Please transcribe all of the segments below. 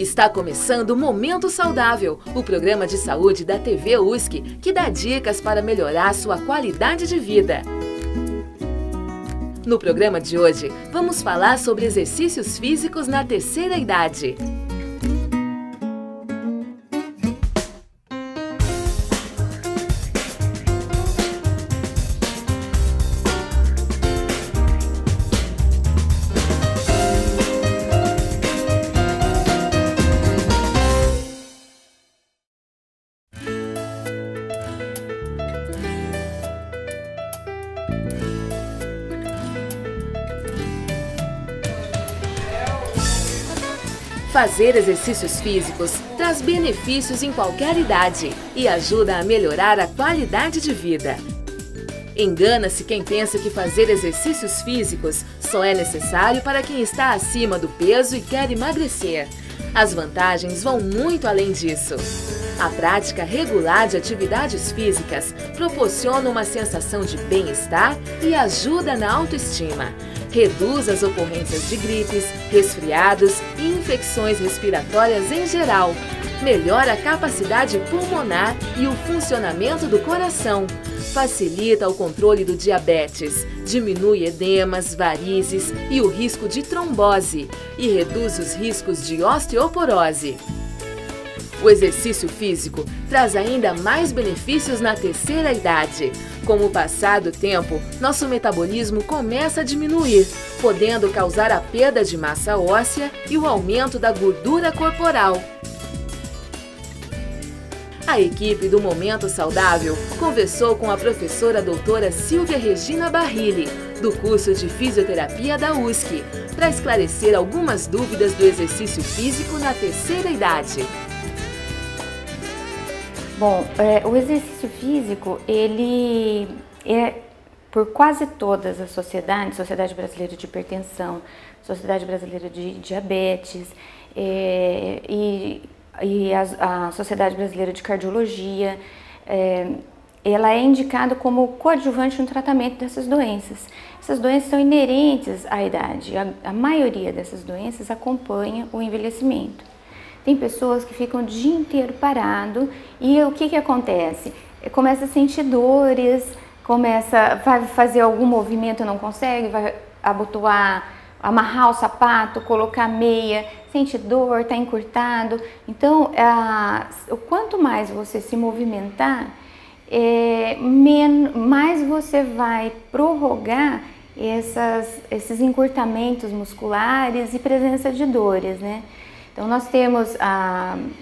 Está começando o Momento Saudável, o programa de saúde da TV USC, que dá dicas para melhorar sua qualidade de vida. No programa de hoje, vamos falar sobre exercícios físicos na terceira idade. Fazer exercícios físicos traz benefícios em qualquer idade e ajuda a melhorar a qualidade de vida. Engana-se quem pensa que fazer exercícios físicos só é necessário para quem está acima do peso e quer emagrecer. As vantagens vão muito além disso. A prática regular de atividades físicas proporciona uma sensação de bem-estar e ajuda na autoestima. Reduz as ocorrências de gripes, resfriados e infecções respiratórias em geral. Melhora a capacidade pulmonar e o funcionamento do coração. Facilita o controle do diabetes, diminui edemas, varizes e o risco de trombose e reduz os riscos de osteoporose. O exercício físico traz ainda mais benefícios na terceira idade. Com o passar do tempo, nosso metabolismo começa a diminuir, podendo causar a perda de massa óssea e o aumento da gordura corporal. A equipe do Momento Saudável conversou com a professora doutora Silvia Regina Barilli, do curso de Fisioterapia da USC, para esclarecer algumas dúvidas do exercício físico na terceira idade. Bom, o exercício físico, ele é por quase todas as sociedades, Sociedade Brasileira de Hipertensão, Sociedade Brasileira de Diabetes e a Sociedade Brasileira de Cardiologia, ela é indicada como coadjuvante no tratamento dessas doenças. Essas doenças são inerentes à idade, a maioria dessas doenças acompanha o envelhecimento. Tem pessoas que ficam o dia inteiro parado e o que acontece? Começa a sentir dores, vai fazer algum movimento e não consegue, vai abotoar, amarrar o sapato, colocar meia, sente dor, está encurtado. Então, quanto mais você se movimentar, mais você vai prorrogar esses encurtamentos musculares e presença de dores, né? Então, nós temos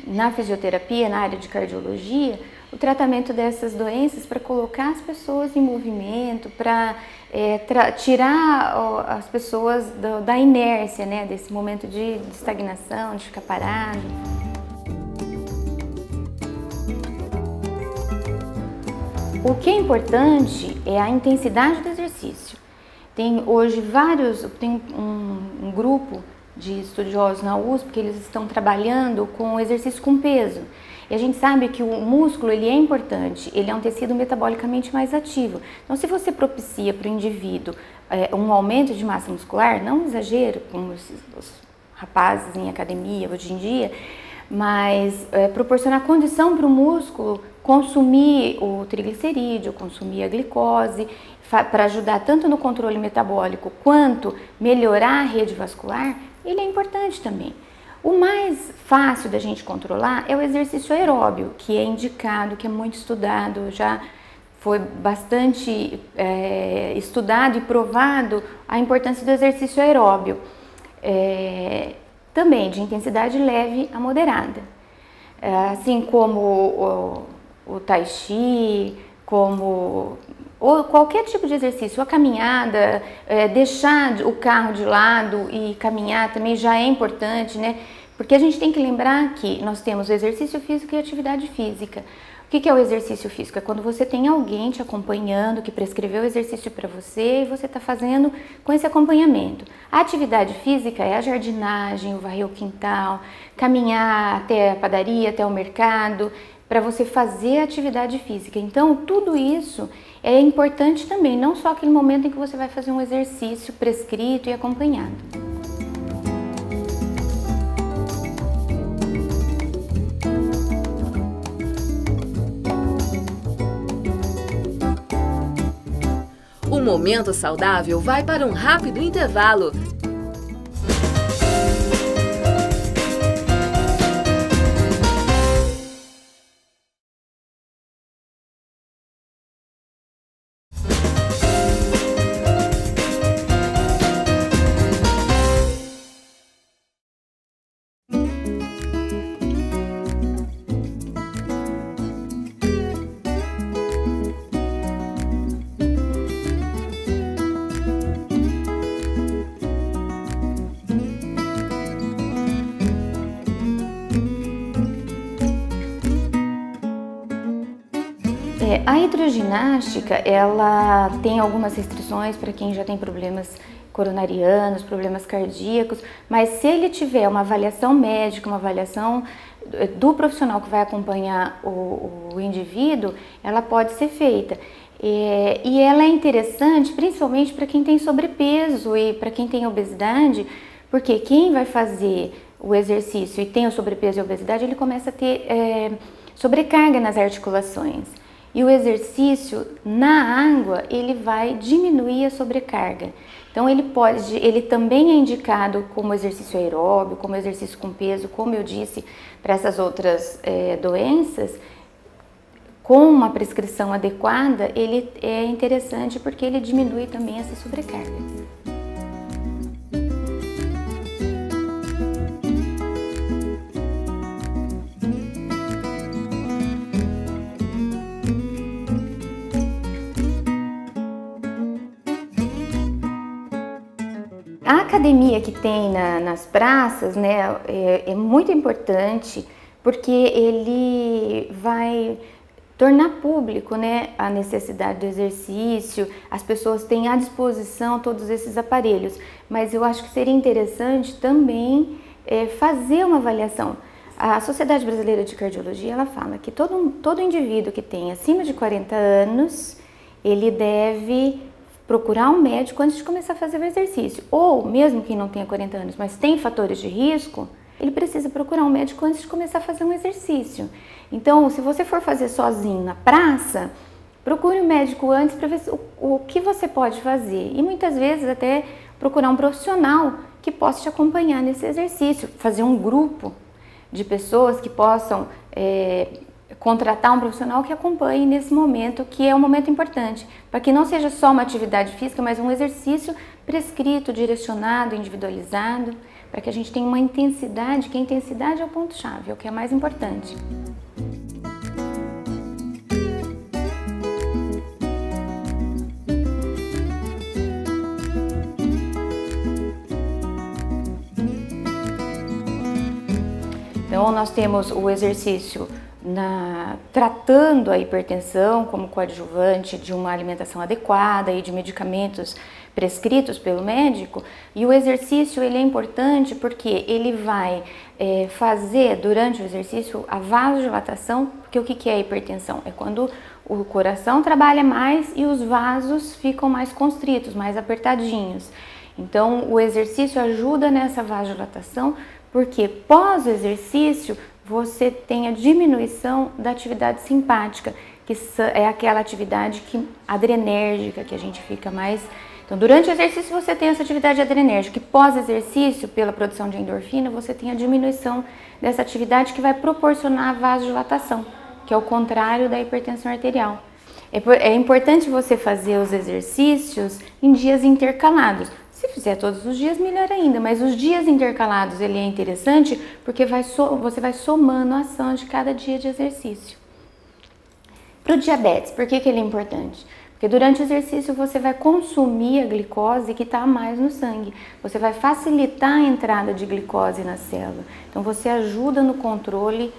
na fisioterapia, na área de cardiologia, o tratamento dessas doenças para colocar as pessoas em movimento, para tirar as pessoas da inércia, né, desse momento de estagnação, de ficar parado. O que é importante é a intensidade do exercício. Tem hoje tem um grupo de estudiosos na USP, porque eles estão trabalhando com exercício com peso. E a gente sabe que o músculo ele é importante, ele é um tecido metabolicamente mais ativo. Então, se você propicia para o indivíduo um aumento de massa muscular, não exagero, como os rapazes em academia hoje em dia, mas proporcionar condição para o músculo consumir o triglicerídeo, consumir a glicose, para ajudar tanto no controle metabólico quanto melhorar a rede vascular, ele é importante também. O mais fácil da gente controlar é o exercício aeróbio, que é indicado, que é muito estudado, já foi bastante estudado e provado a importância do exercício aeróbio, também de intensidade leve a moderada, assim como o tai chi, ou qualquer tipo de exercício, a caminhada, deixar o carro de lado e caminhar também já é importante, né? Porque a gente tem que lembrar que nós temos o exercício físico e a atividade física. O que é o exercício físico? É quando você tem alguém te acompanhando, que prescreveu o exercício para você e você está fazendo com esse acompanhamento. A atividade física é a jardinagem, o varrer o quintal, caminhar até a padaria, até o mercado, para você fazer atividade física. Então, tudo isso é importante também, não só aquele momento em que você vai fazer um exercício prescrito e acompanhado. Momento Saudável vai para um rápido intervalo. A hidroginástica, ela tem algumas restrições para quem já tem problemas coronarianos, problemas cardíacos, mas se ele tiver uma avaliação médica, uma avaliação do profissional que vai acompanhar o indivíduo, ela pode ser feita. E ela é interessante principalmente para quem tem sobrepeso e para quem tem obesidade, porque quem vai fazer o exercício e tem o sobrepeso e a obesidade, ele começa a ter sobrecarga nas articulações. E o exercício na água, ele vai diminuir a sobrecarga. Então ele também é indicado como exercício aeróbio, como exercício com peso, como eu disse, para essas outras doenças, com uma prescrição adequada, ele é interessante porque ele diminui também essa sobrecarga. A academia que tem nas praças, né, é muito importante porque ele vai tornar público, né, a necessidade do exercício, as pessoas têm à disposição todos esses aparelhos, mas eu acho que seria interessante também fazer uma avaliação. A Sociedade Brasileira de Cardiologia, ela fala que todo indivíduo que tem acima de 40 anos, ele deve procurar um médico antes de começar a fazer o exercício. Ou, mesmo quem não tenha 40 anos, mas tem fatores de risco, ele precisa procurar um médico antes de começar a fazer um exercício. Então, se você for fazer sozinho na praça, procure um médico antes para ver o que você pode fazer. E muitas vezes até procurar um profissional que possa te acompanhar nesse exercício. Fazer um grupo de pessoas que possam contratar um profissional que acompanhe nesse momento, que é um momento importante, para que não seja só uma atividade física, mas um exercício prescrito, direcionado, individualizado, para que a gente tenha uma intensidade, que a intensidade é o ponto-chave, é o que é mais importante. Então, nós temos o exercício tratando a hipertensão como coadjuvante de uma alimentação adequada e de medicamentos prescritos pelo médico, e o exercício ele é importante porque ele vai fazer durante o exercício a vasodilatação, porque o que é a hipertensão? É quando o coração trabalha mais e os vasos ficam mais constritos, mais apertadinhos. Então o exercício ajuda nessa vasodilatação, porque pós o exercício você tem a diminuição da atividade simpática, que é aquela atividade adrenérgica, que a gente fica mais... Então, durante o exercício você tem essa atividade adrenérgica, e pós-exercício, pela produção de endorfina, você tem a diminuição dessa atividade que vai proporcionar a vasodilatação, que é o contrário da hipertensão arterial. É importante você fazer os exercícios em dias intercalados. Se fizer todos os dias, melhor ainda, mas os dias intercalados ele é interessante porque você vai somando a ação de cada dia de exercício. Para o diabetes, por que ele é importante? Porque durante o exercício você vai consumir a glicose que está a mais no sangue. Você vai facilitar a entrada de glicose na célula. Então você ajuda no controle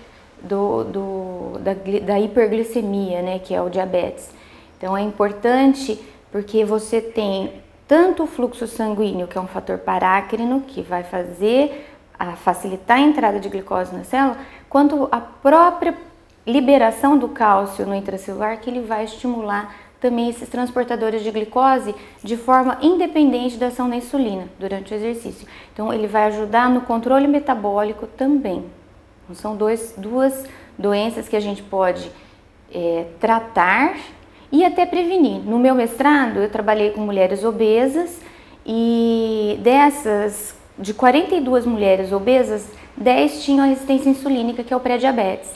da hiperglicemia, né, que é o diabetes. Então é importante porque você tem tanto o fluxo sanguíneo, que é um fator parácrino, que vai facilitar a entrada de glicose na célula, quanto a própria liberação do cálcio no intracelular, que ele vai estimular também esses transportadores de glicose de forma independente da ação da insulina durante o exercício. Então ele vai ajudar no controle metabólico também. Então, são duas doenças que a gente pode tratar e até prevenir. No meu mestrado, eu trabalhei com mulheres obesas e dessas, de 42 mulheres obesas, 10 tinham a resistência insulínica, que é o pré-diabetes.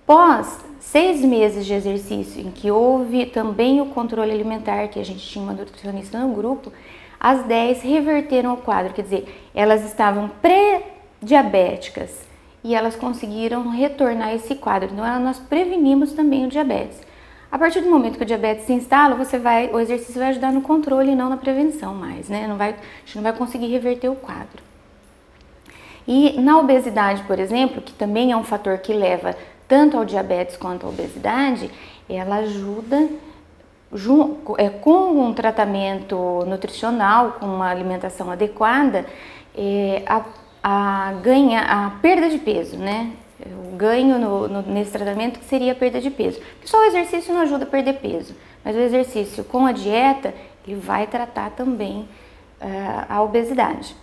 Pós 6 meses de exercício, em que houve também o controle alimentar, que a gente tinha uma nutricionista no grupo, as 10 reverteram o quadro, quer dizer, elas estavam pré-diabéticas e elas conseguiram retornar esse quadro. Então, nós prevenimos também o diabetes. A partir do momento que o diabetes se instala, o exercício vai ajudar no controle e não na prevenção mais, né? A gente não vai conseguir reverter o quadro. E na obesidade, por exemplo, que também é um fator que leva tanto ao diabetes quanto à obesidade, ela ajuda com um tratamento nutricional, com uma alimentação adequada, a perda de peso, né? O ganho nesse tratamento que seria a perda de peso. Porque só o exercício não ajuda a perder peso, mas o exercício com a dieta, ele vai tratar também a obesidade,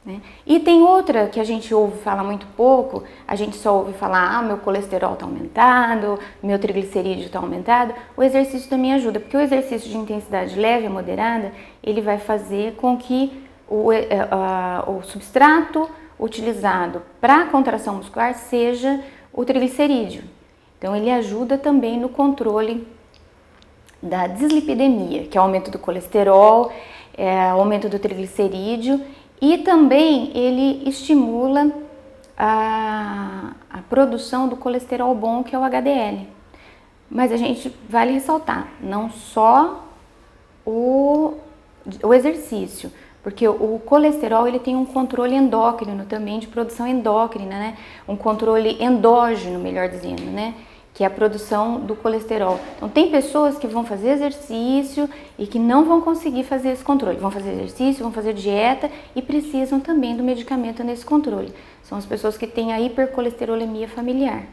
né? E tem outra que a gente ouve falar muito pouco, a gente só ouve falar, meu colesterol está aumentado, meu triglicerídeo está aumentado. O exercício também ajuda, porque o exercício de intensidade leve e moderada, ele vai fazer com que o substrato utilizado para a contração muscular seja o triglicerídeo. Então ele ajuda também no controle da dislipidemia, que é o aumento do colesterol, aumento do triglicerídeo, e também ele estimula a produção do colesterol bom, que é o HDL. Mas a gente vale ressaltar, não só o exercício, porque o colesterol ele tem um controle endócrino também, de produção endócrina, né? Um controle endógeno, melhor dizendo, né? Que é a produção do colesterol. Então tem pessoas que vão fazer exercício e que não vão conseguir fazer esse controle. Vão fazer exercício, vão fazer dieta e precisam também do medicamento nesse controle. São as pessoas que têm a hipercolesterolemia familiar.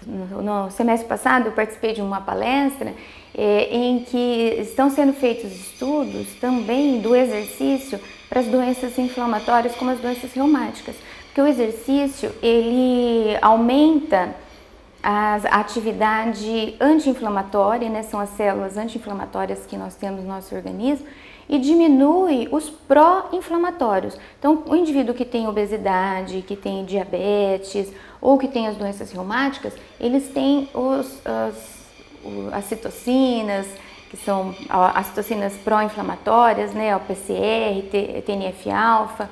No semestre passado eu participei de uma palestra em que estão sendo feitos estudos também do exercício para as doenças inflamatórias como as doenças reumáticas, porque o exercício ele aumenta a atividade anti-inflamatória, né? São as células anti-inflamatórias que nós temos no nosso organismo, e diminui os pró-inflamatórios. Então, o indivíduo que tem obesidade, que tem diabetes ou que tem as doenças reumáticas, eles têm as citocinas, que são as citocinas pró-inflamatórias, né, o PCR, TNF-alfa,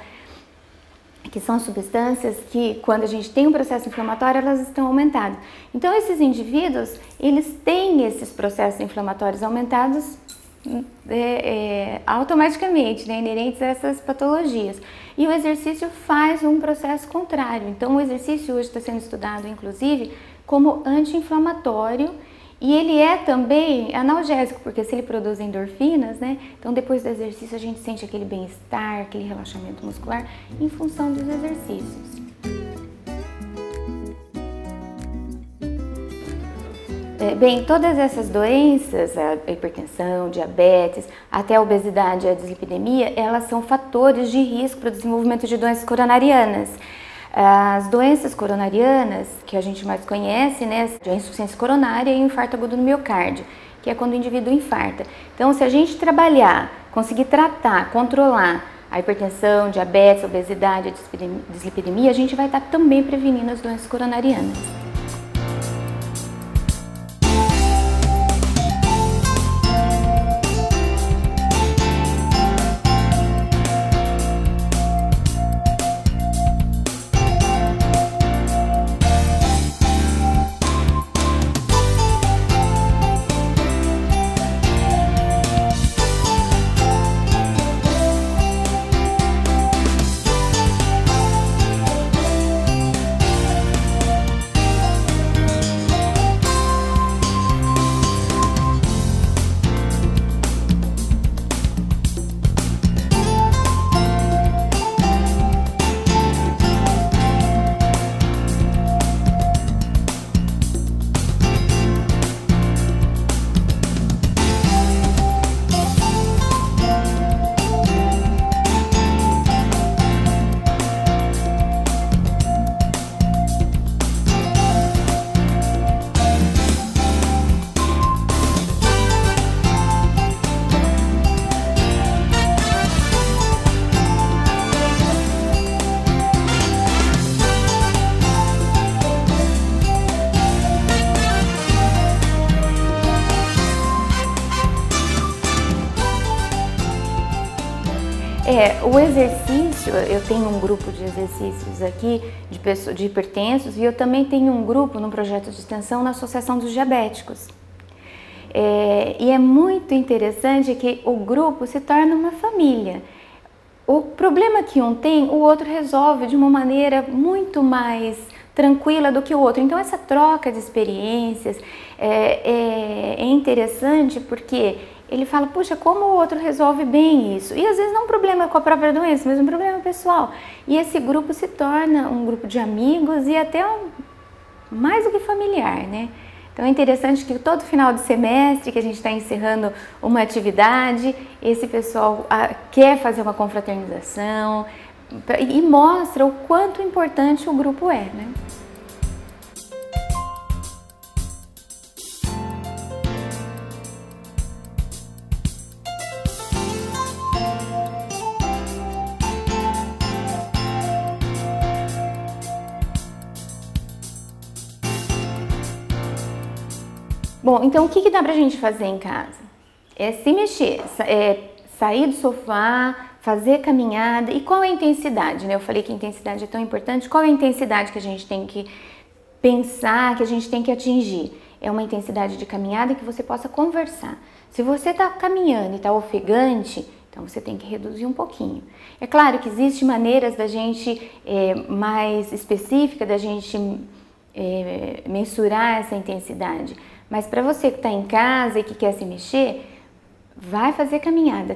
que são substâncias que, quando a gente tem um processo inflamatório, elas estão aumentadas. Então, esses indivíduos, eles têm esses processos inflamatórios aumentados automaticamente, né, inerentes a essas patologias. E o exercício faz um processo contrário. Então, o exercício hoje está sendo estudado, inclusive, como anti-inflamatório, e ele é também analgésico, porque se ele produz endorfinas, né, então depois do exercício a gente sente aquele bem-estar, aquele relaxamento muscular em função dos exercícios. Bem, todas essas doenças, a hipertensão, diabetes, até a obesidade e a dislipidemia, elas são fatores de risco para o desenvolvimento de doenças coronarianas. As doenças coronarianas, que a gente mais conhece, né, a insuficiência coronária e o infarto agudo no miocárdio, que é quando o indivíduo infarta. Então, se a gente trabalhar, conseguir tratar, controlar a hipertensão, diabetes, obesidade, a dislipidemia, a gente vai estar também prevenindo as doenças coronarianas. O exercício, eu tenho um grupo de exercícios aqui de hipertensos e eu também tenho um grupo no projeto de extensão na Associação dos Diabéticos. E é muito interessante que o grupo se torna uma família. O problema que um tem, o outro resolve de uma maneira muito mais tranquila do que o outro. Então essa troca de experiências é interessante porque ele fala, puxa, como o outro resolve bem isso? E às vezes não é um problema com a própria doença, mas um problema pessoal. E esse grupo se torna um grupo de amigos e até mais do que familiar, né? Então é interessante que todo final de semestre que a gente está encerrando uma atividade, esse pessoal quer fazer uma confraternização e mostra o quanto importante o grupo é, né? Bom, então o que dá pra gente fazer em casa? É se mexer, sair do sofá, fazer caminhada. E qual é a intensidade, né? Eu falei que a intensidade é tão importante. Qual é a intensidade que a gente tem que pensar, que a gente tem que atingir? É uma intensidade de caminhada que você possa conversar. Se você está caminhando e está ofegante, então você tem que reduzir um pouquinho. É claro que existem maneiras da gente mais específica, da gente mensurar essa intensidade. Mas para você que está em casa e que quer se mexer, vai fazer caminhada,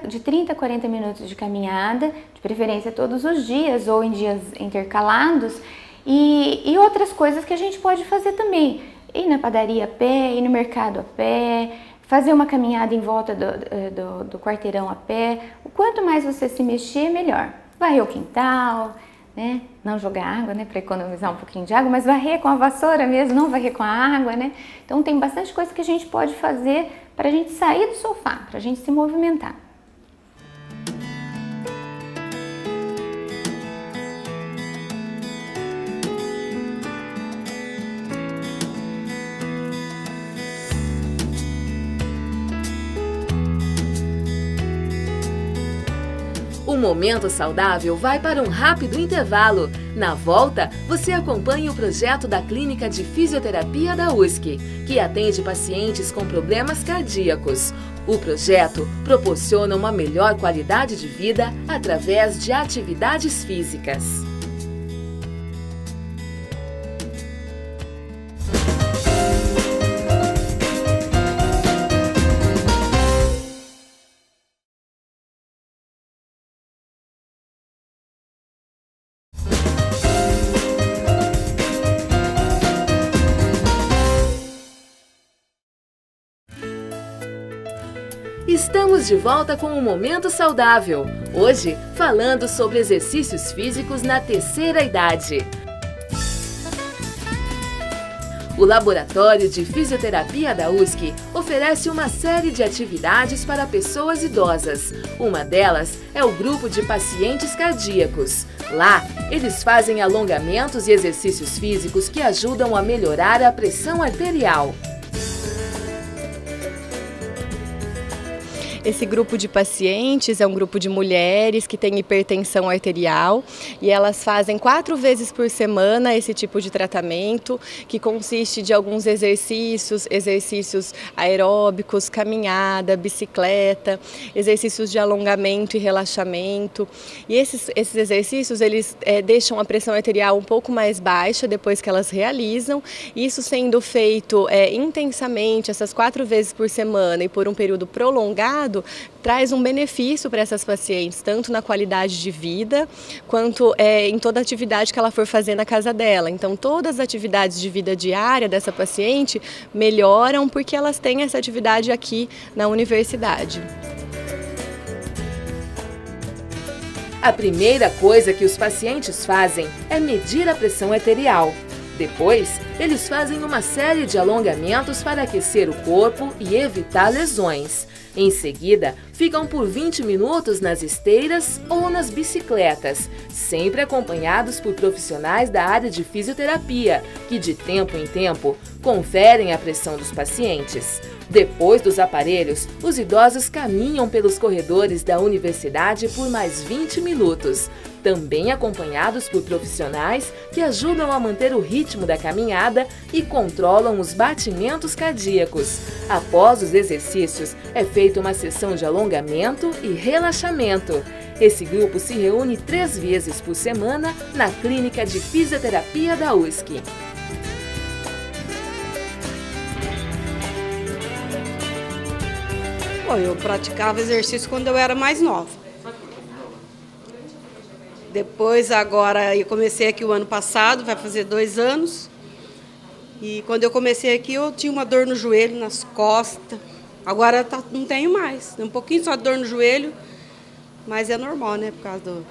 de 30 a 40 minutos de caminhada, de preferência todos os dias ou em dias intercalados, e outras coisas que a gente pode fazer também. Ir na padaria a pé, ir no mercado a pé, fazer uma caminhada em volta do quarteirão a pé. O quanto mais você se mexer, melhor. Varrer o quintal, né? Não jogar água, né? Para economizar um pouquinho de água, mas varrer com a vassoura mesmo, não varrer com a água, né? Então tem bastante coisa que a gente pode fazer para a gente sair do sofá, para a gente se movimentar. O Momento Saudável vai para um rápido intervalo. Na volta, você acompanha o projeto da Clínica de Fisioterapia da USC, que atende pacientes com problemas cardíacos. O projeto proporciona uma melhor qualidade de vida através de atividades físicas. Estamos de volta com o Momento Saudável, hoje falando sobre exercícios físicos na terceira idade. O Laboratório de Fisioterapia da USC oferece uma série de atividades para pessoas idosas. Uma delas é o grupo de pacientes cardíacos. Lá, eles fazem alongamentos e exercícios físicos que ajudam a melhorar a pressão arterial. Esse grupo de pacientes é um grupo de mulheres que têm hipertensão arterial e elas fazem 4 vezes por semana esse tipo de tratamento, que consiste de alguns exercícios aeróbicos, caminhada, bicicleta, exercícios de alongamento e relaxamento. E esses exercícios eles deixam a pressão arterial um pouco mais baixa depois que elas realizam. Isso sendo feito intensamente, essas 4 vezes por semana e por um período prolongado, traz um benefício para essas pacientes, tanto na qualidade de vida, quanto em toda a atividade que ela for fazer na casa dela. Então, todas as atividades de vida diária dessa paciente melhoram porque elas têm essa atividade aqui na universidade. A primeira coisa que os pacientes fazem é medir a pressão arterial. Depois, eles fazem uma série de alongamentos para aquecer o corpo e evitar lesões. Em seguida, ficam por 20 minutos nas esteiras ou nas bicicletas, sempre acompanhados por profissionais da área de fisioterapia, que de tempo em tempo conferem a pressão dos pacientes. Depois dos aparelhos, os idosos caminham pelos corredores da universidade por mais 20 minutos, também acompanhados por profissionais que ajudam a manter o ritmo da caminhada e controlam os batimentos cardíacos. Após os exercícios, é feita uma sessão de alongamento e relaxamento. Esse grupo se reúne 3 vezes por semana na Clínica de Fisioterapia da USC. Eu praticava exercício quando eu era mais nova. Depois, agora, eu comecei aqui o ano passado, vai fazer 2 anos. E quando eu comecei aqui, eu tinha uma dor no joelho, nas costas. Agora não tenho mais. Tem um pouquinho só de dor no joelho, mas é normal, né? Por causa do...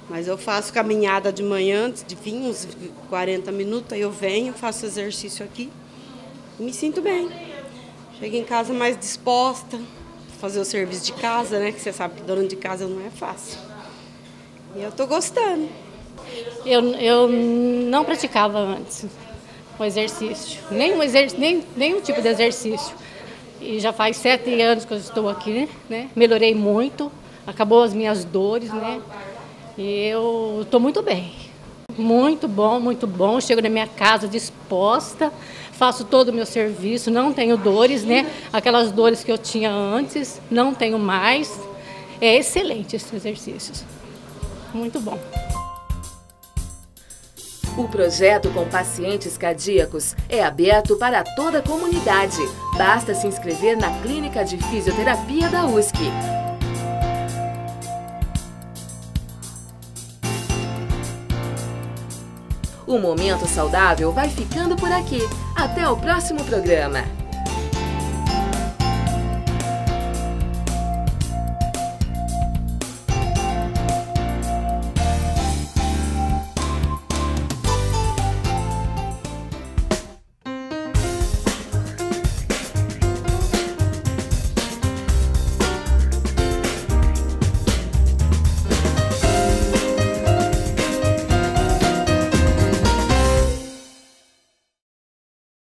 Mas eu faço caminhada de manhã, antes de vir, uns 40 minutos, aí eu venho, faço exercício aqui e me sinto bem. Chego em casa mais disposta, fazer o serviço de casa, né? Que você sabe que dona de casa não é fácil. E eu tô gostando. Eu não praticava antes o exercício, nenhum tipo de exercício. E já faz 7 anos que eu estou aqui, né? Melhorei muito, acabou as minhas dores, né? E eu estou muito bem. Muito bom. Chego na minha casa disposta, faço todo o meu serviço, não tenho dores, né? Aquelas dores que eu tinha antes, não tenho mais. É excelente esses exercícios. Muito bom. O projeto com pacientes cardíacos é aberto para toda a comunidade. Basta se inscrever na Clínica de Fisioterapia da USC. O Momento Saudável vai ficando por aqui. Até o próximo programa.